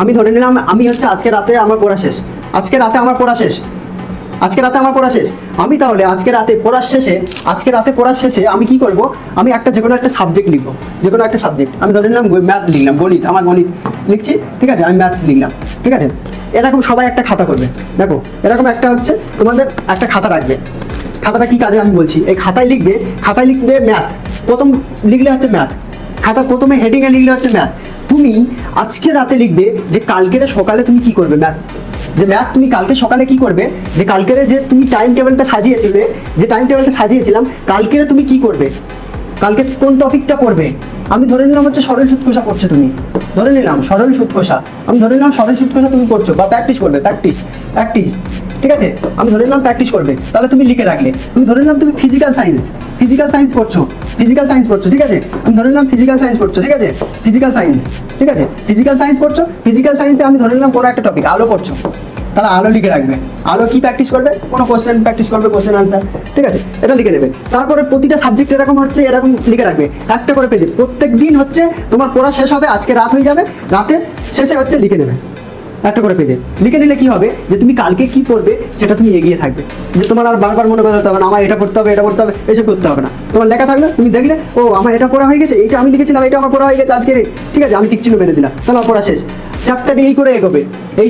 আমি ধরে নিলাম আমি হচ্ছে আজকে রাতে আমার পড়া শেষ, আজকে রাতে আমার পড়া শেষ, আজকে রাতে আমার পড়া শেষ। আমি তাহলে আজকে রাতে পড়ার শেষে আমি কি করব, আমি একটা যে কোনো একটা সাবজেক্ট লিখবো, যে কোনো একটা সাবজেক্ট। আমি ধরে নিলাম ম্যাথ লিখলাম, গণিত, আমার গণিত লিখছি, ঠিক আছে, আমি ম্যাথস লিখলাম, ঠিক আছে। এরকম সবাই একটা খাতা করবে, দেখো এরকম একটা হচ্ছে তোমাদের একটা খাতা রাখবে। খাতাটা কি কাজে আমি বলছি, এই খাতায় লিখবে ম্যাথ, প্রথম লিখলে হচ্ছে ম্যাথ, খাতা প্রথমে হেডিংয়ে লিখলে হচ্ছে ম্যাথ। তুমি আজকে রাতে লিখবে যে কালকের সকালে তুমি কি করবে ম্যাথ, যে ম্যাথ তুমি কালকে সকালে কি করবে, যে কালকের যে তুমি টাইম টেবিলটা সাজিয়েছিলাম কালকের তুমি কি করবে, কালকে কোন টপিকটা পড়বে। আমি ধরে নিলাম হচ্ছে সরল সুদ কষা পড়ছো তুমি, ধরে নিলাম সরল সুদ কষা, আমি ধরে নিলাম সরল সুদ কষা তুমি পড়ছো বা প্র্যাকটিস করবে, প্র্যাকটিস, ঠিক আছে, আমি ধরে নিলাম প্র্যাকটিস করবে, তাহলে তুমি লিখে রাখলে। আমি ধরে নিলাম তুমি ফিজিক্যাল সায়েন্স পড়ছো, ঠিক আছে, আমি ধরে নিলাম ফিজিক্যাল সায়েন্স পড়ছো, ঠিক আছে, ফিজিক্যাল সায়েন্সে আমি ধরে নিলাম কোনো একটা টপিক আলো পড়ছো, তাহলে আলো লিখে রাখবে। আলো কি প্র্যাকটিস করবে, কোনো কোশ্চেন প্র্যাকটিস করবে, কোশ্চেন আনসার, ঠিক আছে, এটা লিখে নেবে। তারপরে প্রতিটা সাবজেক্ট এরকম হচ্ছে এরকম লিখে রাখবে একটা করে পেজে। প্রত্যেক দিন হচ্ছে তোমার পড়া শেষ হবে, আজকে রাত হয়ে যাবে, রাতে শেষে হচ্ছে লিখে নেবে একটা করে পেজে। লিখে নিলে কি হবে, যে তুমি কালকে কি পড়বে সেটা তুমি এগিয়ে থাকবে, যে তোমার আর বারবার মনে করতে হবে না আমার এটা পড়তে হবে এসব করতে হবে না। তোমার লেখা থাকলে তুমি দেখলে ও আমার এটা পড়া হয়ে গেছে, এইটা আমি লিখেছিলাম, এটা আমার পড়া হয়ে গেছে আজকে, ঠিক আছে, আমি টিক চিহ্ন মেরে দিলাম, তাহলে আমার পড়া শেষ। চ্যাপ্টারটি এই করে এগোবে, এই